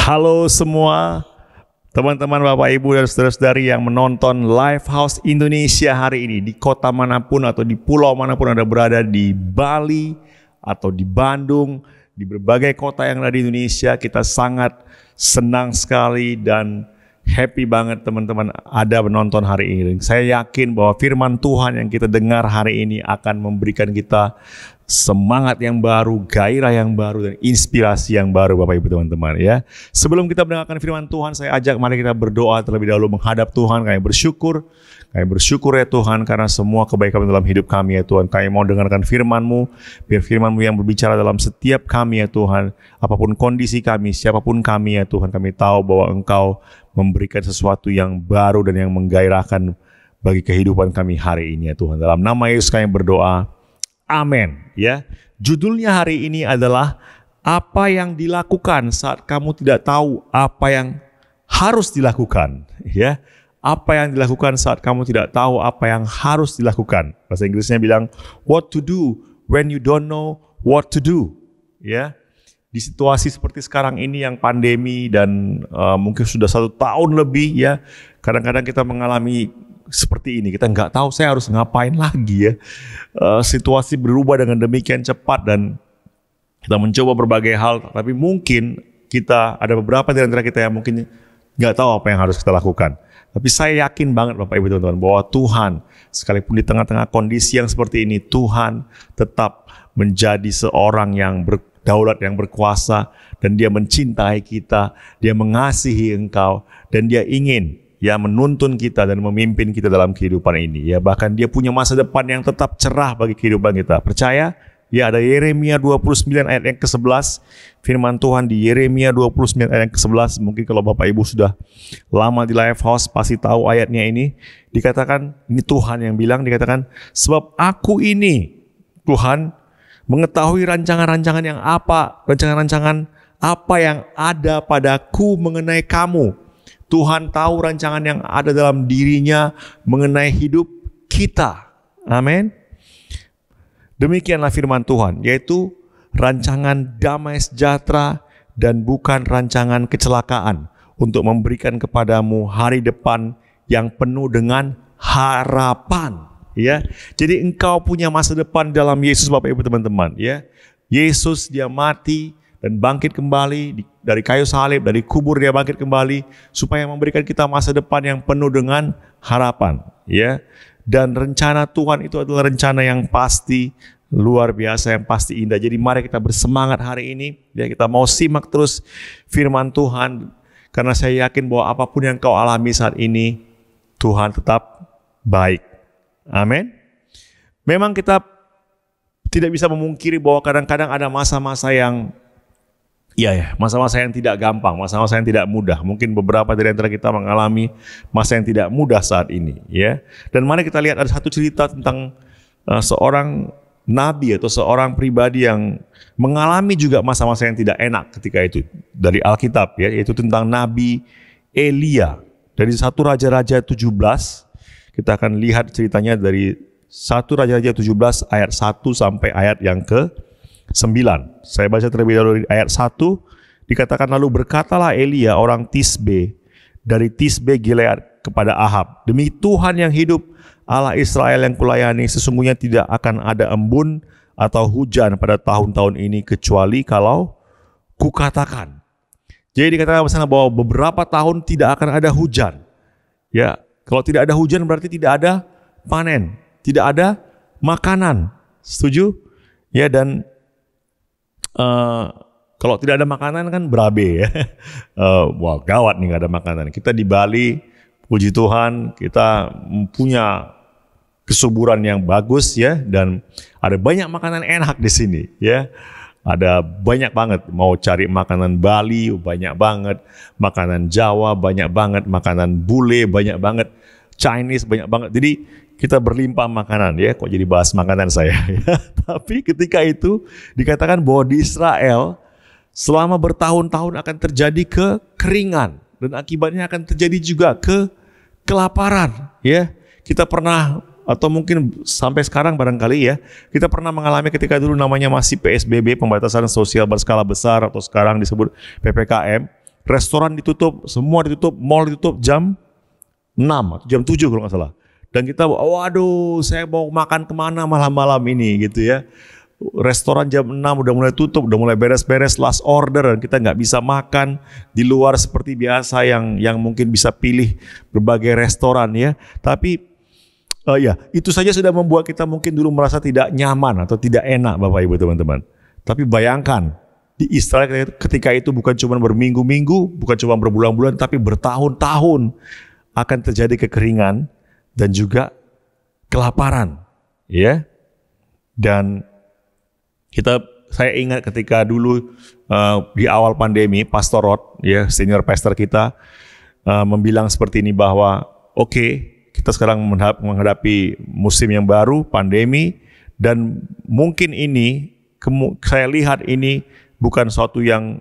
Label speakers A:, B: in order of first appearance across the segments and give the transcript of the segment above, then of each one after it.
A: Halo semua teman-teman, Bapak Ibu dan saudara-saudari yang menonton Lifehouse Indonesia hari ini, di kota manapun atau di pulau manapun Anda berada, di Bali atau di Bandung, di berbagai kota yang ada di Indonesia. Kita sangat senang sekali dan happy banget teman-teman ada menonton hari ini. Saya yakin bahwa firman Tuhan yang kita dengar hari ini akan memberikan kita semangat yang baru, gairah yang baru, dan inspirasi yang baru, Bapak Ibu teman-teman ya. Sebelum kita mendengarkan firman Tuhan, saya ajak mari kita berdoa terlebih dahulu menghadap Tuhan. Kami bersyukur ya Tuhan karena semua kebaikan dalam hidup kami ya Tuhan. Kami mau dengarkan firman-Mu, biar firman-Mu yang berbicara dalam setiap kami ya Tuhan. Apapun kondisi kami, siapapun kami ya Tuhan, kami tahu bahwa Engkau memberikan sesuatu yang baru dan yang menggairahkan bagi kehidupan kami hari ini ya Tuhan. Dalam nama Yesus kami berdoa. Amin. Ya, judulnya hari ini adalah apa yang dilakukan saat kamu tidak tahu apa yang harus dilakukan. Ya, apa yang dilakukan saat kamu tidak tahu apa yang harus dilakukan. Bahasa Inggrisnya bilang what to do when you don't know what to do. Ya, di situasi seperti sekarang ini yang pandemi dan mungkin sudah 1 tahun lebih ya, kadang-kadang kita mengalami seperti ini, kita nggak tahu saya harus ngapain lagi ya. Situasi berubah dengan demikian cepat dan kita mencoba berbagai hal, tapi mungkin kita ada beberapa di antara kita yang mungkin nggak tahu apa yang harus kita lakukan. Tapi saya yakin banget Bapak Ibu teman-teman bahwa Tuhan sekalipun di tengah-tengah kondisi yang seperti ini, Tuhan tetap menjadi seorang yang berdaulat, yang berkuasa, dan Dia mencintai kita, Dia mengasihi engkau, dan Dia ingin menuntun kita dan memimpin kita dalam kehidupan ini. Ya, bahkan Dia punya masa depan yang tetap cerah bagi kehidupan kita. Percaya? Ya, ada Yeremia 29 ayat yang ke-11. Firman Tuhan di Yeremia 29 ayat yang ke-11. Mungkin kalau Bapak Ibu sudah lama di Lifehouse pasti tahu ayatnya ini. Dikatakan, ini Tuhan yang bilang, dikatakan, sebab aku ini, Tuhan, mengetahui rancangan-rancangan apa yang ada padaku mengenai kamu. Tuhan tahu rancangan yang ada dalam dirinya mengenai hidup kita. Amin. Demikianlah firman Tuhan, yaitu rancangan damai sejahtera dan bukan rancangan kecelakaan, untuk memberikan kepadamu hari depan yang penuh dengan harapan. Ya, jadi engkau punya masa depan dalam Yesus, Bapak Ibu teman-teman. Ya, Yesus Dia mati dan bangkit kembali dari kayu salib, dari kubur Dia bangkit kembali supaya memberikan kita masa depan yang penuh dengan harapan, ya. Dan rencana Tuhan itu adalah rencana yang pasti luar biasa, yang pasti indah. Jadi mari kita bersemangat hari ini, ya, kita mau simak terus firman Tuhan karena saya yakin bahwa apapun yang kau alami saat ini, Tuhan tetap baik. Amin. Memang kita tidak bisa memungkiri bahwa kadang-kadang ada masa-masa yang masa-masa yang tidak gampang, masa-masa yang tidak mudah. Mungkin beberapa dari antara kita mengalami masa yang tidak mudah saat ini, ya. Dan mari kita lihat ada satu cerita tentang seorang nabi atau seorang pribadi yang mengalami juga masa-masa yang tidak enak ketika itu dari Alkitab, ya, yaitu tentang Nabi Elia. Dari 1 Raja-Raja 17, kita akan lihat ceritanya dari 1 Raja-Raja 17 ayat 1 sampai ayat yang ke-9. Saya baca terlebih dahulu dari ayat 1. Dikatakan, lalu berkatalah Elia orang Tisbe dari Tisbe Gilead kepada Ahab, demi Tuhan yang hidup, Allah Israel yang kulayani, sesungguhnya tidak akan ada embun atau hujan pada tahun-tahun ini kecuali kalau kukatakan. Jadi dikatakan bersama bahwa beberapa tahun tidak akan ada hujan. Ya, kalau tidak ada hujan berarti tidak ada panen, tidak ada makanan. Setuju? Ya, dan kalau tidak ada makanan kan berabe ya. Wah, gawat nih nggak ada makanan. Kita di Bali, puji Tuhan, kita punya kesuburan yang bagus ya, dan ada banyak makanan enak di sini ya. Ada banyak banget, mau cari makanan Bali banyak banget, makanan Jawa banyak banget, makanan bule banyak banget, Chinese banyak banget. Jadi kita berlimpah makanan ya. Kok jadi bahas makanan saya ya. Tapi ketika itu dikatakan bahwa di Israel selama bertahun-tahun akan terjadi kekeringan, dan akibatnya akan terjadi juga kelaparan ya. Kita pernah, atau mungkin sampai sekarang barangkali ya, kita pernah mengalami ketika dulu namanya masih PSBB, pembatasan sosial berskala besar, atau sekarang disebut PPKM. restoran ditutup, semua ditutup, mall ditutup jam 6 atau jam 7 kalau nggak salah. Dan kita, waduh, saya mau makan kemana malam-malam ini gitu ya. Restoran jam 6 udah mulai tutup, udah mulai beres-beres last order, dan kita nggak bisa makan di luar seperti biasa yang mungkin bisa pilih berbagai restoran ya. Tapi ya itu saja sudah membuat kita mungkin dulu merasa tidak nyaman atau tidak enak Bapak Ibu teman-teman. Tapi bayangkan di Israel ketika itu bukan cuma berminggu-minggu, bukan cuma berbulan-bulan, tapi bertahun-tahun akan terjadi kekeringan dan juga kelaparan ya. Dan saya ingat ketika dulu di awal pandemi, Pastor Rod, ya senior pastor kita, membilang seperti ini bahwa oke, kita sekarang menghadapi musim yang baru, pandemi, dan mungkin ini, saya lihat ini bukan suatu yang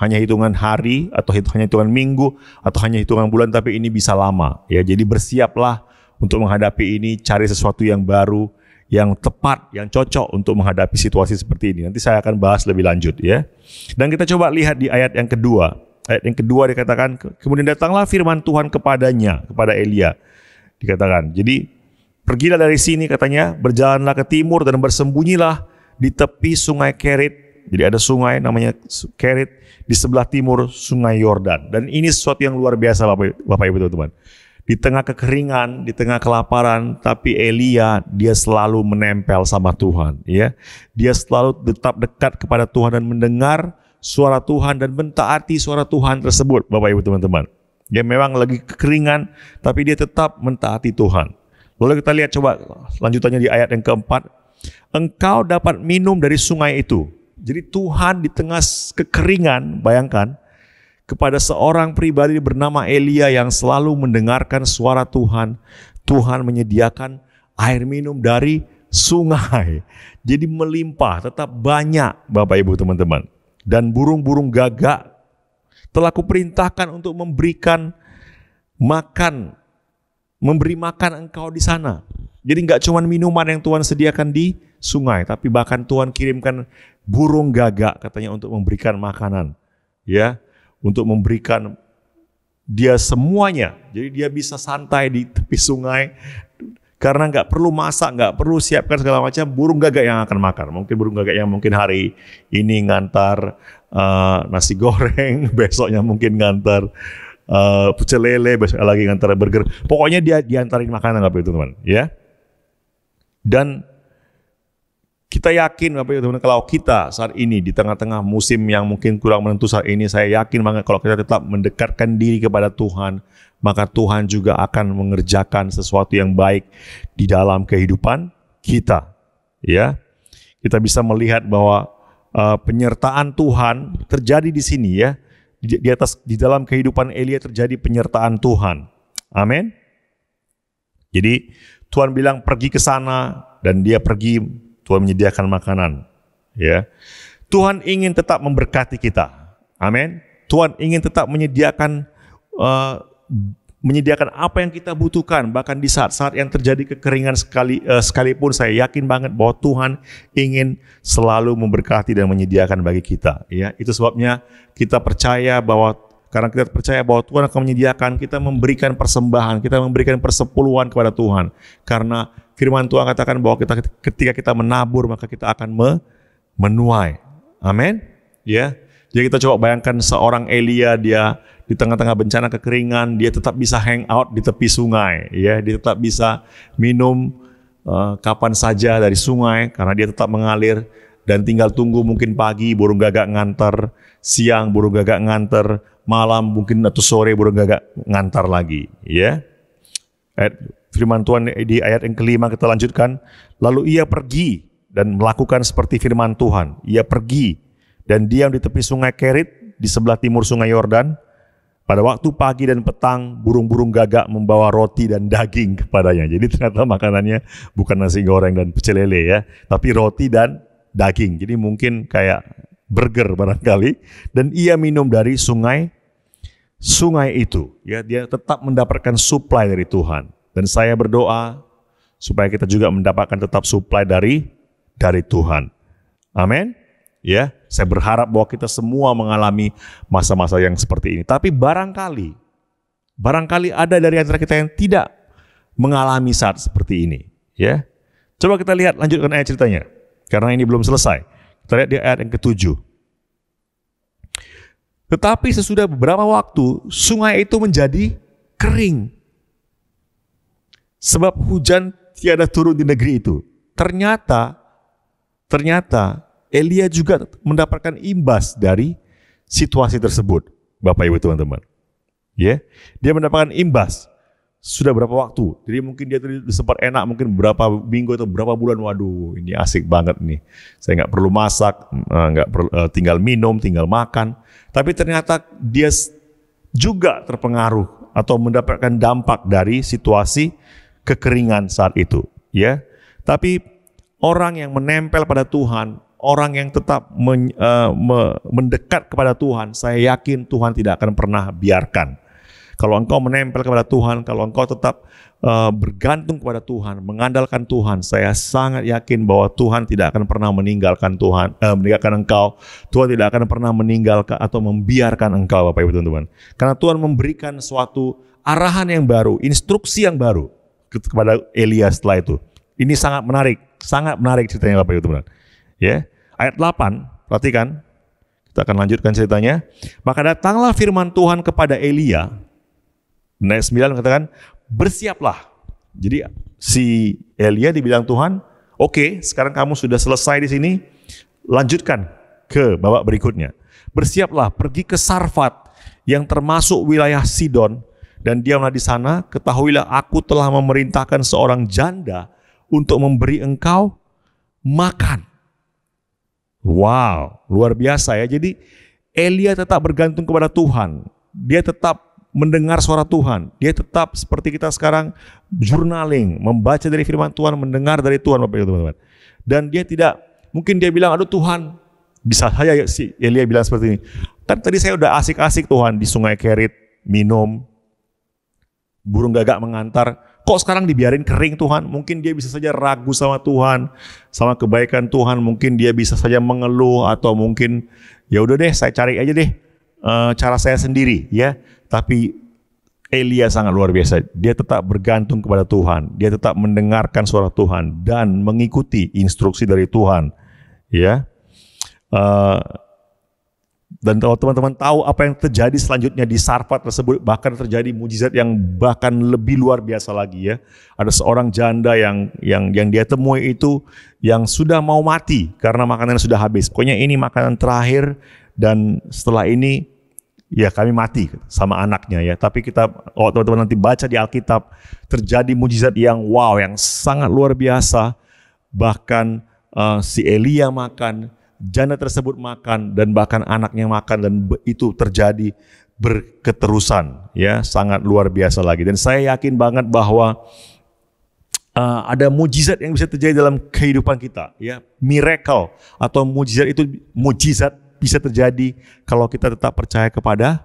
A: hanya hitungan hari atau hanya hitungan minggu atau hanya hitungan bulan, tapi ini bisa lama. Ya, jadi bersiaplah untuk menghadapi ini, cari sesuatu yang baru, yang tepat, yang cocok untuk menghadapi situasi seperti ini. Nanti saya akan bahas lebih lanjut ya. Dan kita coba lihat di ayat yang kedua. Ayat yang kedua dikatakan, kemudian datanglah firman Tuhan kepadanya, kepada Elia. Dikatakan, jadi pergilah dari sini katanya, berjalanlah ke timur dan bersembunyilah di tepi sungai Kerit. Jadi ada sungai namanya Kerit di sebelah timur sungai Yordan. Dan ini sesuatu yang luar biasa Bapak Ibu teman-teman. Di tengah kekeringan, di tengah kelaparan, tapi Elia dia selalu menempel sama Tuhan, ya. Dia selalu tetap dekat kepada Tuhan dan mendengar suara Tuhan dan mentaati suara Tuhan tersebut, Bapak Ibu teman-teman. Dia memang lagi kekeringan, tapi dia tetap mentaati Tuhan. Lalu kita lihat coba lanjutannya di ayat yang keempat. Engkau dapat minum dari sungai itu. Jadi Tuhan di tengah kekeringan, bayangkan, kepada seorang pribadi bernama Elia yang selalu mendengarkan suara Tuhan, Tuhan menyediakan air minum dari sungai. Jadi melimpah, tetap banyak Bapak Ibu teman-teman. Dan burung-burung gagak telah kuperintahkan untuk memberi makan engkau di sana. Jadi nggak cuma minuman yang Tuhan sediakan di sungai, tapi bahkan Tuhan kirimkan burung gagak katanya untuk memberikan makanan. Ya. Untuk memberikan dia semuanya. Jadi dia bisa santai di tepi sungai. Karena nggak perlu masak, nggak perlu siapkan segala macam. Burung gagak yang akan makan. Mungkin burung gagak yang mungkin hari ini ngantar nasi goreng. Besoknya mungkin ngantar pecel lele. Besok lagi ngantar burger. Pokoknya dia diantarin makanan Bapak teman-teman. Ya. Dan kita yakin Bapak Ibu teman-teman, kalau kita saat ini di tengah-tengah musim yang mungkin kurang menentu saat ini, saya yakin banget kalau kita tetap mendekatkan diri kepada Tuhan, maka Tuhan juga akan mengerjakan sesuatu yang baik di dalam kehidupan kita. Ya, kita bisa melihat bahwa penyertaan Tuhan terjadi di sini ya, di dalam kehidupan Elia terjadi penyertaan Tuhan. Amin. Jadi Tuhan bilang pergi ke sana dan dia pergi. Tuhan menyediakan makanan, ya. Tuhan ingin tetap memberkati kita, amin. Tuhan ingin tetap menyediakan apa yang kita butuhkan, bahkan di saat-saat yang terjadi kekeringan sekalipun saya yakin banget bahwa Tuhan ingin selalu memberkati dan menyediakan bagi kita. Ya, itu sebabnya kita percaya bahwa karena kita percaya bahwa Tuhan akan menyediakan, kita memberikan persembahan, kita memberikan persepuluhan kepada Tuhan, karena firman Tuhan katakan bahwa ketika kita menabur maka kita akan menuai. Amin. Ya. Jadi kita coba bayangkan seorang Elia, dia di tengah-tengah bencana kekeringan, dia tetap bisa hang out di tepi sungai, ya. Dia tetap bisa minum kapan saja dari sungai karena dia tetap mengalir, dan tinggal tunggu mungkin pagi burung gagak ngantar, siang burung gagak ngantar, malam mungkin atau sore burung gagak ngantar lagi, ya. Firman Tuhan di ayat yang kelima kita lanjutkan. Lalu ia pergi dan melakukan seperti firman Tuhan. Ia pergi dan diam di tepi sungai Kerit di sebelah timur sungai Yordan. Pada waktu pagi dan petang burung-burung gagak membawa roti dan daging kepadanya. Jadi ternyata makanannya bukan nasi goreng dan pecel lele ya, tapi roti dan daging. Jadi mungkin kayak burger barangkali. Dan ia minum dari sungai itu. Ya, dia tetap mendapatkan supply dari Tuhan. Dan saya berdoa supaya kita juga mendapatkan tetap supply dari Tuhan. Amin. ya. Saya berharap bahwa kita semua mengalami masa-masa yang seperti ini. Tapi barangkali ada dari antara kita yang tidak mengalami saat seperti ini, ya. Coba kita lihat, lanjutkan ayat ceritanya, karena ini belum selesai. Kita lihat di ayat yang ke-7. Tetapi sesudah beberapa waktu, sungai itu menjadi kering. Sebab hujan tiada turun di negeri itu. Ternyata Elia juga mendapatkan imbas dari situasi tersebut, Bapak Ibu teman-teman. Ya, dia mendapatkan imbas. Sudah berapa waktu? Jadi mungkin dia sempat enak, mungkin berapa minggu atau berapa bulan. Waduh, ini asik banget nih. Saya nggak perlu masak, nggak perlu, tinggal minum, tinggal makan. Tapi ternyata dia juga terpengaruh atau mendapatkan dampak dari situasi kekeringan saat itu. Ya, tapi orang yang menempel pada Tuhan, orang yang tetap mendekat kepada Tuhan, saya yakin Tuhan tidak akan pernah biarkan. Kalau engkau menempel kepada Tuhan, kalau engkau tetap bergantung kepada Tuhan, mengandalkan Tuhan, saya sangat yakin bahwa Tuhan tidak akan pernah meninggalkan engkau. Tuhan tidak akan pernah meninggalkan atau membiarkan engkau, Bapak Ibu teman-teman. Karena Tuhan memberikan suatu arahan yang baru, instruksi yang baru kepada Elia setelah itu. Ini sangat menarik ceritanya, Bapak Ibu teman-teman. Ya, ayat 8, perhatikan. Kita akan lanjutkan ceritanya. Maka datanglah firman Tuhan kepada Elia. Ayat 9 katakan, bersiaplah. Jadi si Elia dibilang Tuhan, oke, sekarang kamu sudah selesai di sini, lanjutkan ke babak berikutnya. Bersiaplah, pergi ke Sarfat yang termasuk wilayah Sidon, dan diamlah di sana. Ketahuilah aku telah memerintahkan seorang janda untuk memberi engkau makan. Wow, luar biasa ya. Jadi Elia tetap bergantung kepada Tuhan. Dia tetap mendengar suara Tuhan. Dia tetap seperti kita sekarang journaling, membaca dari firman Tuhan, mendengar dari Tuhan, Bapak Ibu teman-teman. Dan dia tidak, mungkin dia bilang, aduh Tuhan, bisa saja si Elia bilang seperti ini. Kan tadi saya udah asik-asik Tuhan di sungai Kerit, minum, burung gagak mengantar. Kok sekarang dibiarin kering Tuhan? Mungkin dia bisa saja ragu sama Tuhan, sama kebaikan Tuhan. Mungkin dia bisa saja mengeluh, atau mungkin ya udah deh, saya cari aja deh cara saya sendiri, ya. Tapi Elia sangat luar biasa. Dia tetap bergantung kepada Tuhan. Dia tetap mendengarkan suara Tuhan dan mengikuti instruksi dari Tuhan. Ya. Dan kalau teman-teman tahu apa yang terjadi selanjutnya di Sarfat tersebut, bahkan terjadi mujizat yang bahkan lebih luar biasa lagi, ya. Ada seorang janda yang dia temui itu yang sudah mau mati karena makanan sudah habis. Pokoknya ini makanan terakhir dan setelah ini ya kami mati sama anaknya, ya. Tapi teman-teman nanti baca di Alkitab, terjadi mujizat yang wow, yang sangat luar biasa. Bahkan si Elia makan, janda tersebut makan, dan bahkan anaknya makan, dan itu terjadi berketerusan, ya, sangat luar biasa lagi. Dan saya yakin banget bahwa ada mujizat yang bisa terjadi dalam kehidupan kita, ya. Miracle atau mujizat itu bisa terjadi kalau kita tetap percaya kepada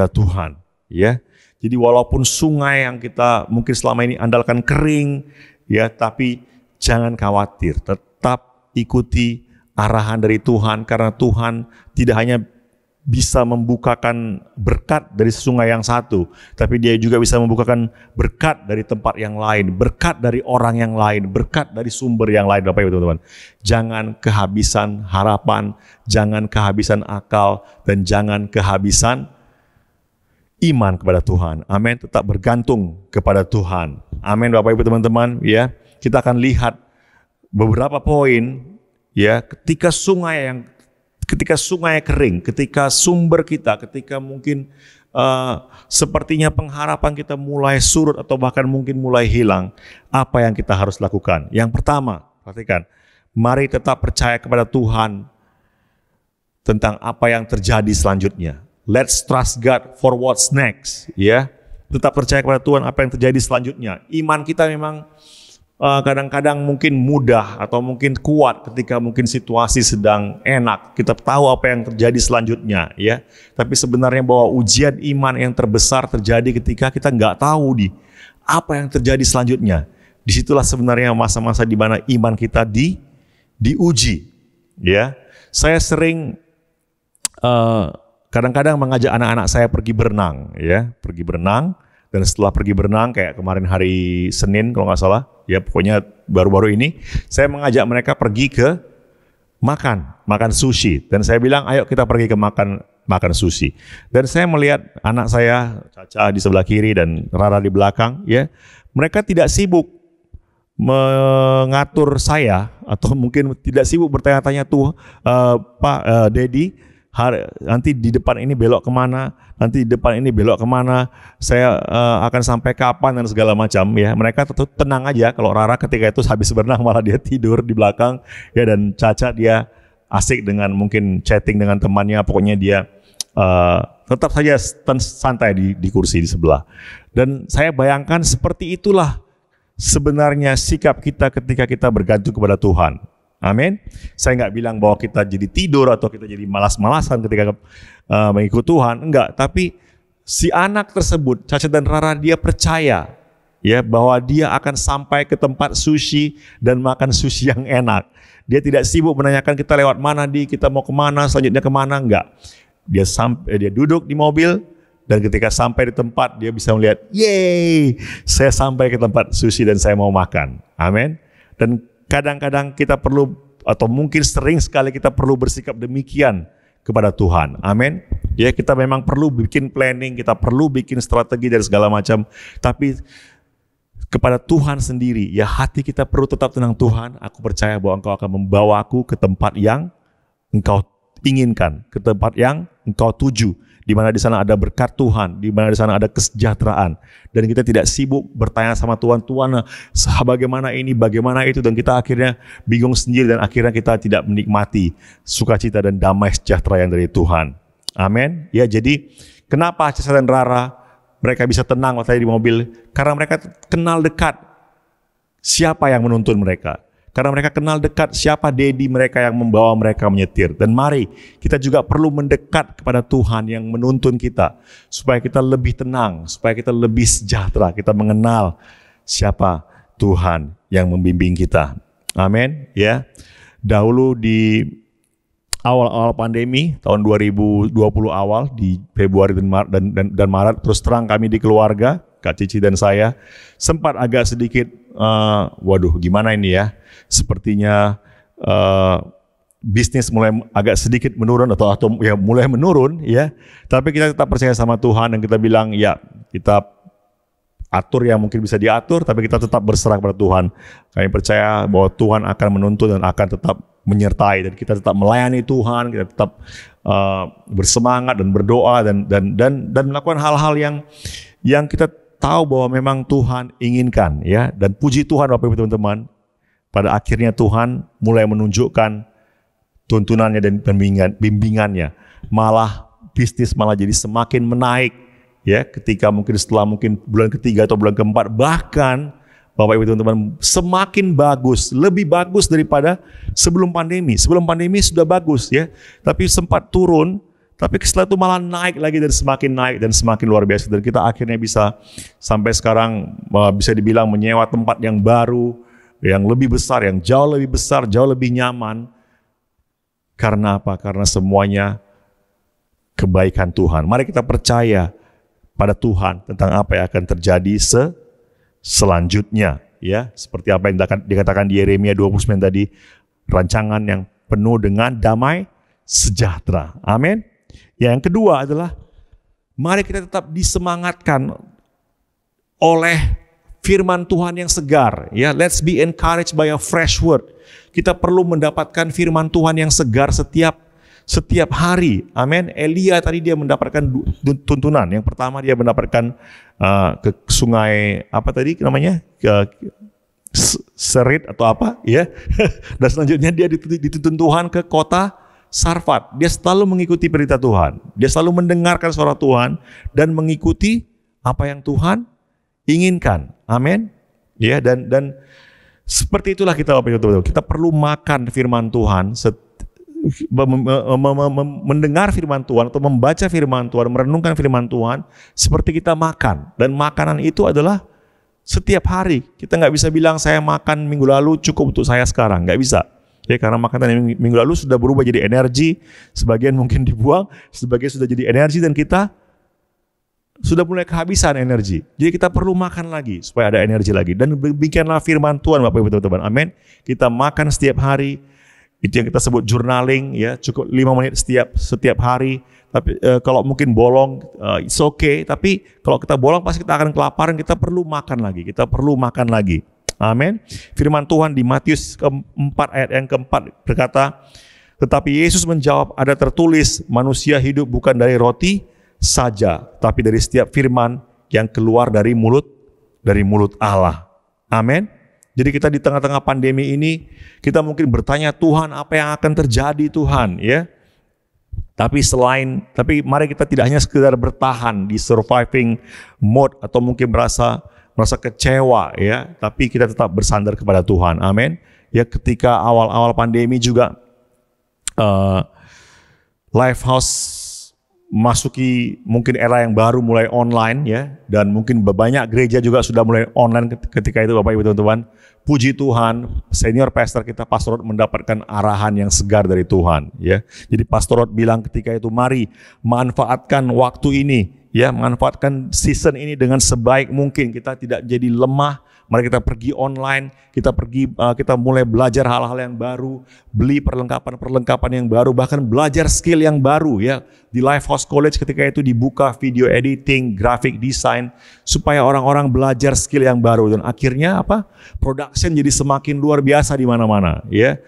A: Tuhan, ya. Jadi walaupun sungai yang kita mungkin selama ini andalkan kering, ya, tapi jangan khawatir, tetap ikuti arahan dari Tuhan, karena Tuhan tidak hanya bisa membukakan berkat dari sungai yang satu, tapi dia juga bisa membukakan berkat dari tempat yang lain, berkat dari orang yang lain, berkat dari sumber yang lain, Bapak Ibu teman-teman. Jangan kehabisan harapan, jangan kehabisan akal, dan jangan kehabisan iman kepada Tuhan. Amin. Tetap bergantung kepada Tuhan. Amin, Bapak Ibu teman-teman, ya. Kita akan lihat beberapa poin, ya, ketika sungai kering, ketika sumber kita, ketika mungkin sepertinya pengharapan kita mulai surut atau bahkan mungkin mulai hilang, apa yang kita harus lakukan? Yang pertama, perhatikan, mari tetap percaya kepada Tuhan tentang apa yang terjadi selanjutnya. Let's trust God for what's next, ya. Tetap percaya kepada Tuhan apa yang terjadi selanjutnya. Iman kita memang kadang-kadang mungkin mudah atau mungkin kuat ketika mungkin situasi sedang enak. Kita tahu apa yang terjadi selanjutnya, ya. Tapi sebenarnya bahwa ujian iman yang terbesar terjadi ketika kita nggak tahu apa yang terjadi selanjutnya. Disitulah sebenarnya masa-masa di mana iman kita diuji, Ya, saya sering kadang-kadang mengajak anak-anak saya pergi berenang, ya, pergi berenang. Dan setelah pergi berenang, kayak kemarin hari Senin kalau nggak salah, ya pokoknya baru-baru ini, saya mengajak mereka pergi ke makan sushi. Dan saya bilang, ayo kita pergi ke makan sushi. Dan saya melihat anak saya, Caca di sebelah kiri dan Rara di belakang, ya, mereka tidak sibuk mengatur saya, atau mungkin tidak sibuk bertanya-tanya tuh, Pak, Dedi, nanti di depan ini belok kemana, nanti di depan ini belok kemana, saya akan sampai kapan dan segala macam, ya. Mereka tetap tenang aja. Kalau Rara ketika itu habis berenang malah dia tidur di belakang, ya, dan Caca dia asik dengan mungkin chatting dengan temannya, pokoknya dia tetap saja santai di kursi di sebelah. Dan saya bayangkan seperti itulah sebenarnya sikap kita ketika kita bergantung kepada Tuhan. Amin. Saya nggak bilang bahwa kita jadi tidur atau kita jadi malas-malasan ketika mengikut Tuhan, enggak. Tapi si anak tersebut, Caca dan Rara, dia percaya, ya, bahwa dia akan sampai ke tempat sushi dan makan sushi yang enak. Dia tidak sibuk menanyakan kita lewat mana, kita mau kemana, selanjutnya kemana, enggak. Dia duduk di mobil, dan ketika sampai di tempat dia bisa melihat, yeay, saya sampai ke tempat sushi dan saya mau makan. Amin. Dan kadang-kadang kita perlu, atau mungkin sering sekali kita perlu bersikap demikian kepada Tuhan. Amin. Ya, kita memang perlu bikin planning, kita perlu bikin strategi dan segala macam. Tapi kepada Tuhan sendiri, ya, hati kita perlu tetap tenang. Tuhan, aku percaya bahwa Engkau akan membawa aku ke tempat yang Engkau inginkan, ke tempat yang Engkau tuju, di mana di sana ada berkat Tuhan, di mana di sana ada kesejahteraan. Dan kita tidak sibuk bertanya sama Tuhan, bagaimana ini, bagaimana itu, dan kita akhirnya bingung sendiri, dan akhirnya kita tidak menikmati sukacita dan damai sejahtera yang dari Tuhan. Amin. Ya, jadi kenapa Caca dan Rara mereka bisa tenang waktu di mobil? Karena mereka kenal dekat siapa yang menuntun mereka. Karena mereka kenal dekat siapa Dedi mereka yang membawa mereka menyetir. Dan mari kita juga perlu mendekat kepada Tuhan yang menuntun kita, supaya kita lebih tenang, supaya kita lebih sejahtera. Kita mengenal siapa Tuhan yang membimbing kita. Amin. Ya. Dahulu di awal-awal pandemi tahun 2020 awal, di Februari dan Maret, terus terang kami di keluarga, Kak Cici dan saya sempat agak sedikit waduh gimana ini ya, sepertinya bisnis mulai agak sedikit menurun atau ya mulai menurun, ya. Tapi kita tetap percaya sama Tuhan dan kita bilang, ya, kita atur yang mungkin bisa diatur, tapi kita tetap berserah kepada Tuhan. Kami percaya bahwa Tuhan akan menuntun dan akan tetap menyertai, dan kita tetap melayani Tuhan, kita tetap bersemangat dan berdoa dan melakukan hal-hal yang kita tahu bahwa memang Tuhan inginkan, ya. Dan puji Tuhan Bapak Ibu teman-teman, pada akhirnya Tuhan mulai menunjukkan tuntunannya dan bimbingannya. Malah bisnis malah jadi semakin menaik, ya, ketika setelah bulan ketiga atau bulan keempat, bahkan Bapak Ibu teman-teman semakin bagus, lebih bagus daripada sebelum pandemi. Sebelum pandemi sudah bagus, ya, tapi sempat turun. Tapi setelah itu malah naik lagi dan semakin luar biasa. Dan kita akhirnya bisa sampai sekarang bisa dibilang menyewa tempat yang baru, yang lebih besar, yang jauh lebih besar, jauh lebih nyaman. Karena apa? Karena semuanya kebaikan Tuhan. Mari kita percaya pada Tuhan tentang apa yang akan terjadi selanjutnya. Ya, seperti apa yang dikatakan di Yeremia 29 tadi, rancangan yang penuh dengan damai sejahtera. Amin. Yang kedua adalah mari kita tetap disemangatkan oleh firman Tuhan yang segar. Ya, let's be encouraged by a fresh word. Kita perlu mendapatkan firman Tuhan yang segar setiap hari. Amin. Elia tadi dia mendapatkan tuntunan. Yang pertama dia mendapatkan ke sungai apa tadi namanya? Serit atau apa, ya. Dan selanjutnya dia dituntun Tuhan ke kota Sarfat. Dia selalu mengikuti perintah Tuhan. Dia selalu mendengarkan suara Tuhan dan mengikuti apa yang Tuhan inginkan. Amin. Ya, dan seperti itulah kita Bapak Ibu. Kita perlu makan firman Tuhan, mendengar firman Tuhan atau membaca firman Tuhan, merenungkan firman Tuhan seperti kita makan. Dan makanan itu adalah setiap hari. Kita nggak bisa bilang saya makan minggu lalu cukup untuk saya sekarang. Nggak bisa. Ya, karena makanan minggu lalu sudah berubah jadi energi, sebagian mungkin dibuang, sebagian sudah jadi energi dan kita sudah mulai kehabisan energi. Jadi kita perlu makan lagi supaya ada energi lagi. Dan demikianlah firman Tuhan Bapak Ibu teman-teman. Amin. Kita makan setiap hari. Itu yang kita sebut journaling, ya, cukup 5 menit setiap hari. Tapi kalau mungkin bolong, it's okay. Tapi kalau kita bolong pasti kita akan kelaparan. Kita perlu makan lagi. Kita perlu makan lagi. Amin. Firman Tuhan di Matius keempat ayat yang keempat berkata, tetapi Yesus menjawab, ada tertulis, manusia hidup bukan dari roti saja, tapi dari setiap firman yang keluar dari mulut Allah. Amin. Jadi kita di tengah-tengah pandemi ini, kita mungkin bertanya, Tuhan, apa yang akan terjadi Tuhan, ya? Tapi mari kita tidak hanya sekedar bertahan di surviving mode atau mungkin merasa kecewa, ya, tapi kita tetap bersandar kepada Tuhan. Amin. Ya, ketika awal-awal pandemi juga Lifehouse masuki mungkin era yang baru, mulai online, ya, dan mungkin banyak gereja juga sudah mulai online ketika itu Bapak Ibu teman-teman. Puji Tuhan, senior pastor kita Pastor Rod mendapatkan arahan yang segar dari Tuhan, ya. Jadi Pastor Rod bilang ketika itu, mari manfaatkan waktu ini, ya, manfaatkan season ini dengan sebaik mungkin. Kita tidak jadi lemah. Mari kita pergi online, kita mulai belajar hal-hal yang baru, beli perlengkapan yang baru, bahkan belajar skill yang baru, ya. Di Lifehouse College ketika itu dibuka video editing, graphic design, supaya orang-orang belajar skill yang baru. Dan akhirnya apa? Production jadi semakin luar biasa di mana-mana, ya.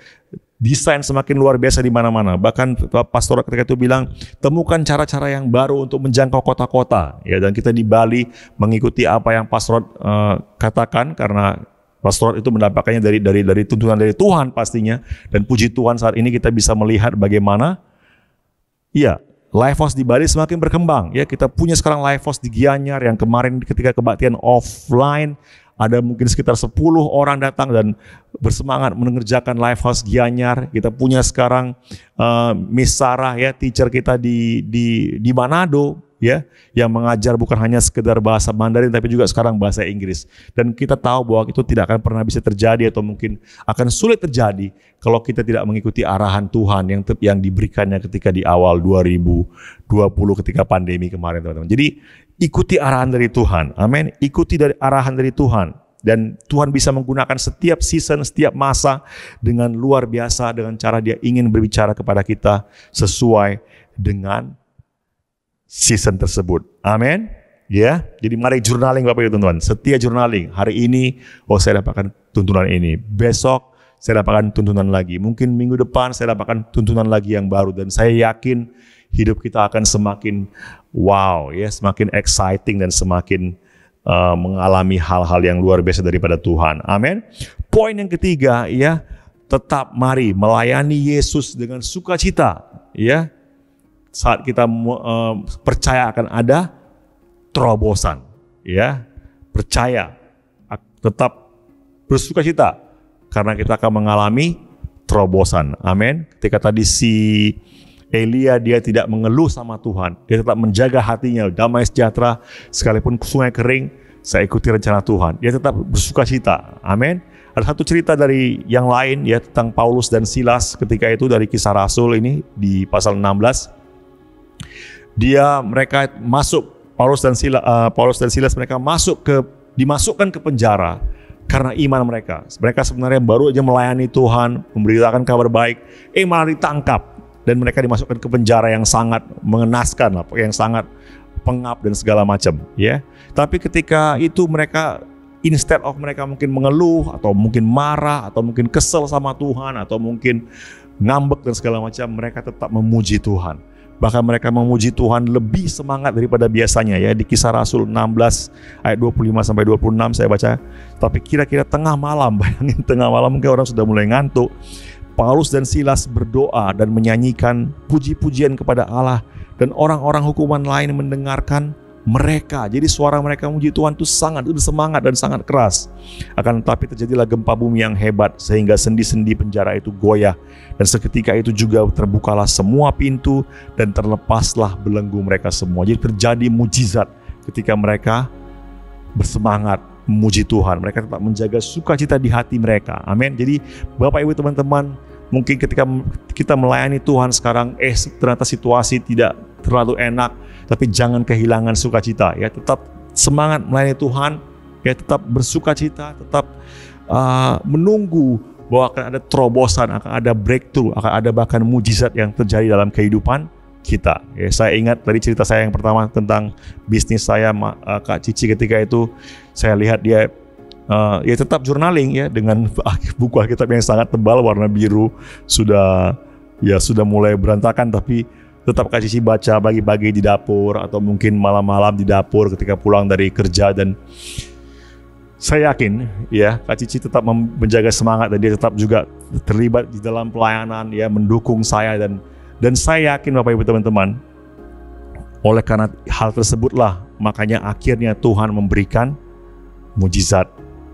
A: Desain semakin luar biasa di mana-mana. Bahkan Pastor ketika itu bilang, temukan cara-cara yang baru untuk menjangkau kota-kota. Ya, dan kita di Bali mengikuti apa yang Pastor katakan, karena Pastor itu mendapatkannya dari tuntunan dari Tuhan pastinya. Dan puji Tuhan saat ini kita bisa melihat bagaimana, ya, Lifehouse di Bali semakin berkembang. Ya, kita punya sekarang Lifehouse di Gianyar yang kemarin ketika kebaktian offline, ada mungkin sekitar 10 orang datang dan bersemangat mengerjakan Lifehouse Gianyar. Kita punya sekarang Miss Sarah, ya, teacher kita di Manado, ya, yang mengajar bukan hanya sekedar bahasa Mandarin tapi juga sekarang bahasa Inggris. Dan kita tahu bahwa itu tidak akan pernah bisa terjadi atau mungkin akan sulit terjadi kalau kita tidak mengikuti arahan Tuhan yang diberikannya ketika di awal 2020 ketika pandemi kemarin, teman-teman. Jadi ikuti arahan dari Tuhan. Amin. Ikuti dari arahan dari Tuhan. Dan Tuhan bisa menggunakan setiap season, setiap masa dengan luar biasa, dengan cara Dia ingin berbicara kepada kita sesuai dengan season tersebut. Amin. Ya. Jadi mari journaling Bapak Ibu teman-teman. Setia journaling. Hari ini, saya dapatkan tuntunan ini. Besok saya dapatkan tuntunan lagi. Mungkin minggu depan saya dapatkan tuntunan lagi yang baru. Dan saya yakin hidup kita akan semakin wow, ya, semakin exciting dan semakin mengalami hal-hal yang luar biasa daripada Tuhan. Amin. Poin yang ketiga, ya, tetap mari melayani Yesus dengan sukacita, ya. Saat kita percaya akan ada terobosan, ya, percaya, tetap bersukacita karena kita akan mengalami terobosan. Amin. Ketika tadi si Elia, dia tidak mengeluh sama Tuhan. Dia tetap menjaga hatinya, damai sejahtera. Sekalipun sungai kering, saya ikuti rencana Tuhan. Dia tetap bersukacita. Amin. Ada satu cerita dari yang lain, ya, tentang Paulus dan Silas ketika itu dari Kisah Rasul ini di pasal 16. Mereka masuk, Paulus dan Silas mereka dimasukkan ke penjara karena iman mereka. Mereka sebenarnya baru aja melayani Tuhan, memberitakan kabar baik, malah ditangkap. Dan mereka dimasukkan ke penjara yang sangat mengenaskan, yang sangat pengap dan segala macam, ya. Tapi ketika itu mereka, instead of mereka mungkin mengeluh atau mungkin marah atau mungkin kesel sama Tuhan atau mungkin ngambek dan segala macam, mereka tetap memuji Tuhan. Bahkan mereka memuji Tuhan lebih semangat daripada biasanya, ya. Di Kisah Rasul 16 ayat 25 sampai 26 saya baca. Tapi kira-kira tengah malam, bayangin tengah malam mungkin orang sudah mulai ngantuk. Paulus dan Silas berdoa dan menyanyikan puji-pujian kepada Allah, dan orang-orang hukuman lain mendengarkan mereka. Jadi suara mereka memuji Tuhan itu sangat bersemangat dan sangat keras. Akan tetapi terjadilah gempa bumi yang hebat sehingga sendi-sendi penjara itu goyah, dan seketika itu juga terbukalah semua pintu dan terlepaslah belenggu mereka semua. Jadi terjadi mujizat ketika mereka bersemangat memuji Tuhan. Mereka tetap menjaga sukacita di hati mereka. Amin. Jadi Bapak Ibu teman-teman, mungkin ketika kita melayani Tuhan sekarang, ternyata situasi tidak terlalu enak, tapi jangan kehilangan sukacita, ya. Tetap semangat melayani Tuhan, ya. Tetap bersukacita, tetap menunggu bahwa akan ada terobosan, akan ada breakthrough, akan ada bahkan mujizat yang terjadi dalam kehidupan kita. Ya, saya ingat dari cerita saya yang pertama tentang bisnis saya, Kak Cici, ketika itu saya lihat dia ya tetap journaling, ya, dengan buku Alkitab yang sangat tebal warna biru, sudah mulai berantakan, tapi tetap Kak Cici baca pagi-pagi di dapur atau mungkin malam-malam di dapur ketika pulang dari kerja. Dan saya yakin, ya, Kak Cici tetap menjaga semangat dan dia tetap juga terlibat di dalam pelayanan, ya, mendukung saya, dan saya yakin Bapak Ibu teman-teman, oleh karena hal tersebutlah makanya akhirnya Tuhan memberikan mujizat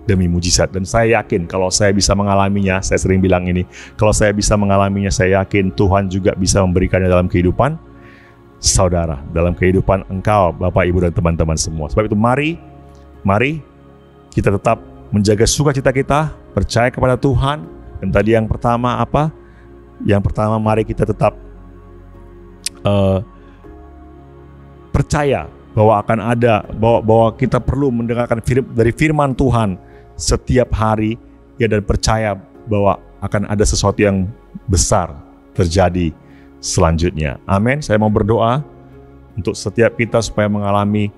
A: demi mujizat. Dan saya yakin kalau saya bisa mengalaminya, saya sering bilang ini, kalau saya bisa mengalaminya, saya yakin Tuhan juga bisa memberikannya dalam kehidupan saudara, dalam kehidupan engkau, Bapak Ibu dan teman-teman semua. Sebab itu mari kita tetap menjaga sukacita kita, percaya kepada Tuhan. Dan tadi yang pertama apa? Yang pertama, mari kita tetap percaya bahwa akan ada, bahwa kita perlu mendengarkan dari firman Tuhan setiap hari, ya, dan percaya bahwa akan ada sesuatu yang besar terjadi selanjutnya. Amin. Saya mau berdoa untuk setiap kita supaya mengalami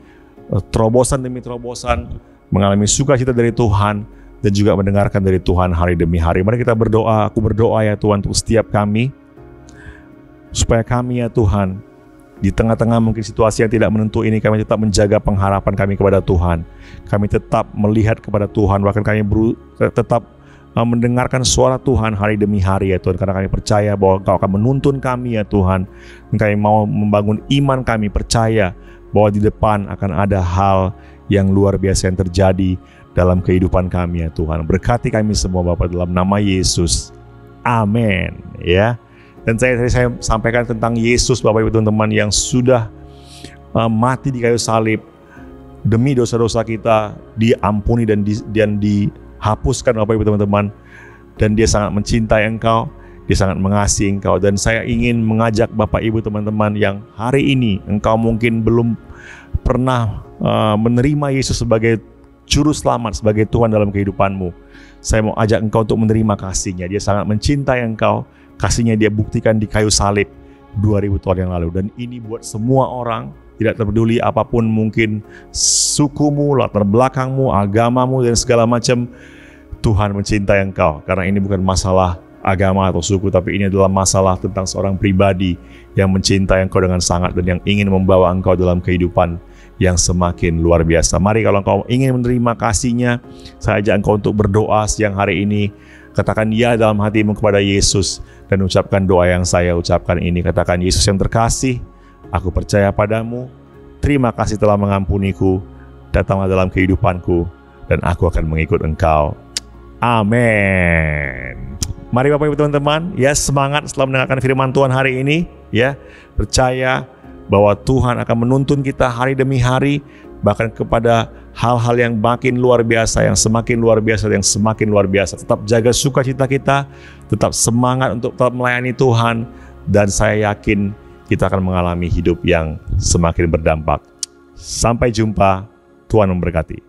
A: terobosan demi terobosan, mengalami sukacita dari Tuhan, dan juga mendengarkan dari Tuhan hari demi hari. Mari kita berdoa. Aku berdoa, ya Tuhan, untuk setiap kami, supaya kami, ya Tuhan, di tengah-tengah mungkin situasi yang tidak menentu ini, kami tetap menjaga pengharapan kami kepada Tuhan. Kami tetap melihat kepada Tuhan, bahkan kami tetap mendengarkan suara Tuhan hari demi hari, ya Tuhan, karena kami percaya bahwa Engkau akan menuntun kami, ya Tuhan. Kami mau membangun iman kami, percaya bahwa di depan akan ada hal yang luar biasa yang terjadi dalam kehidupan kami, ya Tuhan. Berkati kami semua, Bapak, dalam nama Yesus. Amin. Ya. Dan saya sampaikan tentang Yesus, Bapak Ibu teman-teman, yang sudah mati di kayu salib demi dosa-dosa kita, diampuni dan dihapuskan, Bapak Ibu teman-teman. Dan dia sangat mencintai engkau, dia sangat mengasihi engkau. Dan saya ingin mengajak Bapak Ibu teman-teman yang hari ini engkau mungkin belum pernah menerima Yesus sebagai Juru Selamat, sebagai Tuhan dalam kehidupanmu. Saya mau ajak engkau untuk menerima kasih-Nya. Dia sangat mencintai engkau. Kasih-Nya dia buktikan di kayu salib 2000 tahun yang lalu. Dan ini buat semua orang, tidak peduli apapun mungkin sukumu, latar belakangmu, agamamu, dan segala macam. Tuhan mencintai engkau. Karena ini bukan masalah agama atau suku, tapi ini adalah masalah tentang seorang pribadi yang mencintai engkau dengan sangat dan yang ingin membawa engkau dalam kehidupan yang semakin luar biasa. Mari, kalau engkau ingin menerima kasih-Nya, saya ajak engkau untuk berdoa siang hari ini. Katakan ya dalam hatimu kepada Yesus dan ucapkan doa yang saya ucapkan ini. Katakan, Yesus yang terkasih, aku percaya padamu. Terima kasih telah mengampuniku. Datanglah dalam kehidupanku dan aku akan mengikut engkau. Amin. Mari Bapak Ibu teman-teman, ya, semangat setelah mendengarkan firman Tuhan hari ini, ya. Percaya bahwa Tuhan akan menuntun kita hari demi hari, bahkan kepada hal-hal yang makin luar biasa, yang semakin luar biasa, yang semakin luar biasa. Tetap jaga sukacita kita, tetap semangat untuk tetap melayani Tuhan, dan saya yakin kita akan mengalami hidup yang semakin berdampak. Sampai jumpa, Tuhan memberkati.